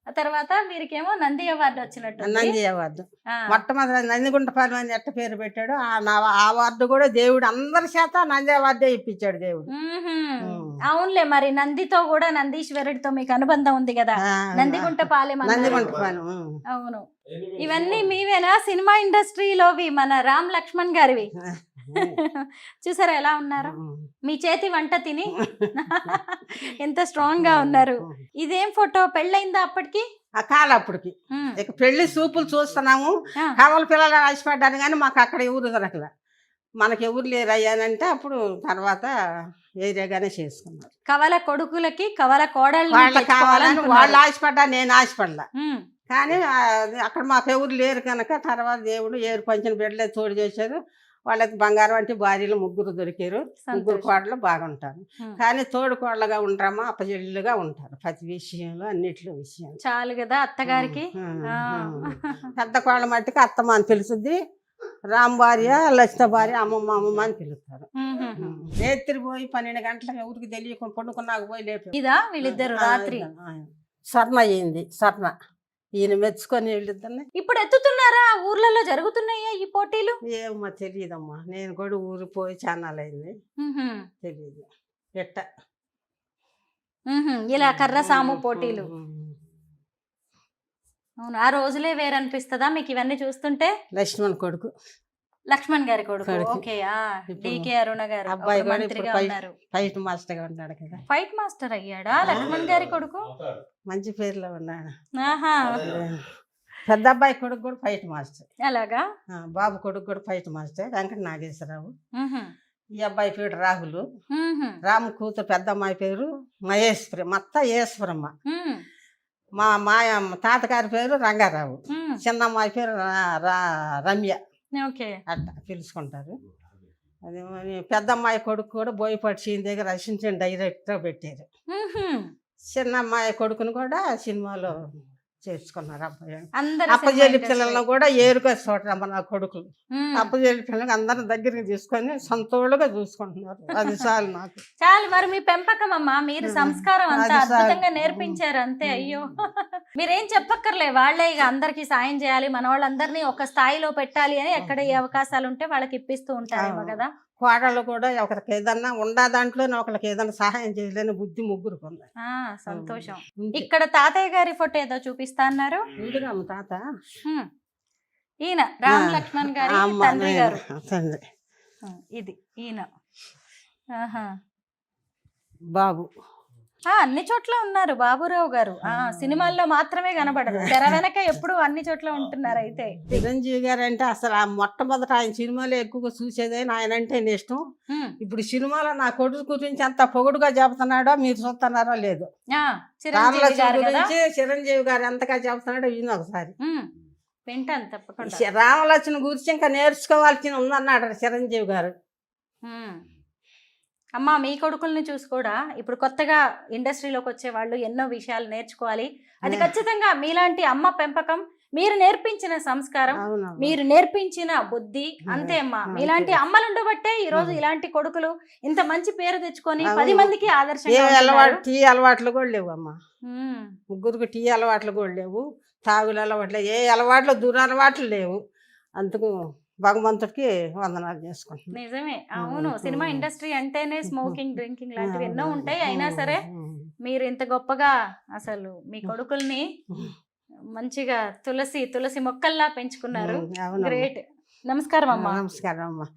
ఆ తర్వాత వీరికేమో నంది అవార్డు వచ్చినట్టు. నంది అవార్డు మొట్టమొదటి నందిగుంటపాలెం అని ఎట్ట పేరు పెట్టాడు. ఆ అవార్డు కూడా దేవుడు అందరి చేత నంది అవార్డే ఇప్పించాడు దేవుడు. అవునులే, మరి నందితో కూడా నందీశ్వరుడితో మీకు అనుబంధం ఉంది కదా, నందిగుంటపాలెం. నందిగుంటపాలెం. అవును. ఇవన్నీ మీవేనా సినిమా ఇండస్ట్రీలోవి మన రామ్ లక్ష్మణ్ గారివి? చూసారా ఎలా ఉన్నారు? మీ చేతి వంట తిని ఎంత స్ట్రాంగ్ గా ఉన్నారు. ఇదేం ఫోటో? పెళ్ళయిందా అప్పటికి? ఆ కాలప్పటికి ఇక పెళ్లి చూపులు చూస్తున్నాము. కవల పిల్లలు ఆశపడ్డాను కానీ మాకు అక్కడ ఎవరు దొరకలే. మనకి ఎవరు లేరు అయ్యానంటే అప్పుడు తర్వాత ఏరియాగానే చేసుకున్నారు. కవల కొడుకులకి కవల కోడళ్ళు వాళ్ళకి కావాలని వాళ్ళు ఆశపడ్డా, నేను ఆశపడలా. కానీ అక్కడ మాకు ఎవరు లేరు కనుక తర్వాత దేవుడు ఏరు పంచిన బిడ్డలే తోడు చేశారు. వాళ్ళకి బంగారం అంటే భార్యలు 3 దొరికారు. 3 కోడలు బాగుంటారు. కానీ తోడు కోడలుగా ఉంటారమ్మా, అప్పచెల్లుగా ఉంటారు ప్రతి విషయంలో, అన్నిట్లో విషయం. చాలు కదా అత్తగారికి. పెద్ద కోళ్ళ మట్టికి అత్తమ్మ అని పిలుస్తుంది, రామ్ భార్య లలిత భార్య అమ్మమ్మ అని పిలుస్తారు. రేత్రి పోయి 12 గంటలకు ఎవరికి తెలియకుండా పండుకున్నాక పోయి లేపారు. ఇదా వీళ్ళిద్దరు రాత్రి స్వర్ణ అయ్యింది. స్వర్ణ ఈయన మెచ్చుకొని వెళ్ళిద్దని. ఇప్పుడు ఎత్తుతున్నారా? ఊర్లలో జరుగుతున్నాయా ఈ పోటీలు? ఏమో తెలియదమ్మా, నేను కూడా ఊరు పోయి చానాలు అయింది, తెలియదు ఎట్ట. ఇలా కర్ర సాము పోటీలు. అవును, ఆ రోజులే వేరనిపిస్తుందా మీకు ఇవన్నీ చూస్తుంటే? లక్ష్మణ్ కొడుకు, లక్ష్మణ్ గారి కొడుకు. ఓకే. డికే అరుణ గారు అబ్బాయి కూడా మంత్రిగా ఉన్నారు. ఫైట్ మాస్టర్ గా ఉన్నాడు కదా. ఫైట్ మాస్టర్ అయ్యాడా లక్ష్మణ్ గారి కొడుకు? మంచి పేర్లో ఉన్నాడు. ఆహా, పెద్ద అబ్బాయి కొడుకు కూడా ఫైట్ మాస్టర్. అలాగా? బాబు కొడుకు కూడా ఫైట్ మాస్టర్, వెంకట నాగేశ్వరరావు. ఈ అబ్బాయి పేరు రాహుల్. రాము కూతురు పెద్ద అమ్మాయి పేరు మహేశ్వరి, మత్త ఈశ్వరమ్మ. మా తాతగారి పేరు రంగారావు, చిన్న అమ్మాయి పేరు రమ్య. అట్లా పిలుచుకుంటారు. అది పెద్ద అమ్మాయి కొడుకు కూడా బోయపాటి సీన్ దగ్గర అసిస్టెంట్ డైరెక్టర్ పెట్టారు. చిన్న అమ్మాయి కొడుకును కూడా సినిమాలో చేర్చుకున్నారు. అప్పజల్లి పిల్లలను కూడా ఏరుగా చూడరమ్మ నా కొడుకులు. అప్పజల్లి పిల్లలకి అందరిని దగ్గరికి తీసుకొని సంతోషంగా చూసుకుంటున్నారు. అది చాలు నాకు. చాలు. మరి మీ పెంపకం అమ్మా, మీరు సంస్కారం అంతా అద్భుతంగా నేర్పించారు అంతే. అయ్యో, మీరేం చెప్పక్కర్లే, వాళ్ళే ఇక అందరికి సాయం చేయాలి, మన వాళ్ళందరినీ ఒక స్థాయిలో పెట్టాలి అని ఎక్కడ ఏ అవకాశాలు ఉంటే వాళ్ళకి ఇప్పిస్తూ ఉంటారేమో కదా. కోడళ్ళు కూడా ఒకరికి ఏదన్నా ఉండా దాంట్లోనే ఒకరికి ఏదన్నా సహాయం చేయలేని బుద్ధి ముగ్గురికి ఉంది. సంతోషం. ఇక్కడ తాతయ్య గారి ఫోటో ఏదో చూపిస్తా అన్నారు. తాత ఈయన రామ్ లక్ష్మణ్ గారి తండ్రి గారు. ఇది ఈయన బాబు. అన్ని చోట్ల ఉన్నారు బాబురావు గారు. సినిమాల్లో మాత్రమే కనబడరు, తెర వెనక ఎప్పుడు అన్ని చోట్ల ఉంటున్నారు. అయితే చిరంజీవి గారు అంటే అసలు మొట్టమొదట ఆయన సినిమాలో ఎక్కువగా చూసేదని ఆయన అంటే ఇష్టం. ఇప్పుడు సినిమాలో నా కొడుకు గురించి అంత పొగుడుగా చెబుతున్నాడో మీరు చూస్తున్నారో లేదు. చిరంజీవి గారు ఎంతగా చెబుతున్నాడో విని ఒకసారి వింటాను తప్పకుండా. రామలక్ష్మణ్ గురించి ఇంకా నేర్చుకోవాల్సి ఉందన్నాడు చిరంజీవి గారు. అమ్మ, మీ కొడుకుల్ని చూసి కూడా ఇప్పుడు కొత్తగా ఇండస్ట్రీలోకి వచ్చే వాళ్ళు ఎన్నో విషయాలు నేర్చుకోవాలి. అది ఖచ్చితంగా మీలాంటి అమ్మ పెంపకం, మీరు నేర్పించిన సంస్కారం, మీరు నేర్పించిన బుద్ధి, అంతే అమ్మా. మీలాంటి అమ్మలు ఉండబట్టే ఈ రోజు ఇలాంటి కొడుకులు ఇంత మంచి పేరు తెచ్చుకొని 10 మందికి ఆదర్శంగా. టీ అలవాట్లు కూడా లేవు అమ్మా, ముగ్గురికి టీ అలవాట్లు కూడా లేవు, తాగులు అలవాట్లు, ఏ అలవాట్లు దురలవాట్లు లేవు. అందుకు భగవంతుడికి వందనాలు చేసుకుంటున్నాం. నిజమే. అవును, సినిమా ఇండస్ట్రీ అంటేనే స్మోకింగ్, డ్రింకింగ్ లాంటివి ఎన్నో ఉంటాయి. అయినా సరే మీరు ఇంత గొప్పగా అసలు మీ కొడుకుల్ని మంచిగా తులసి మొక్కల్లా పెంచుకున్నారు. గ్రేట్. నమస్కారం అమ్మా. నమస్కారం అమ్మా.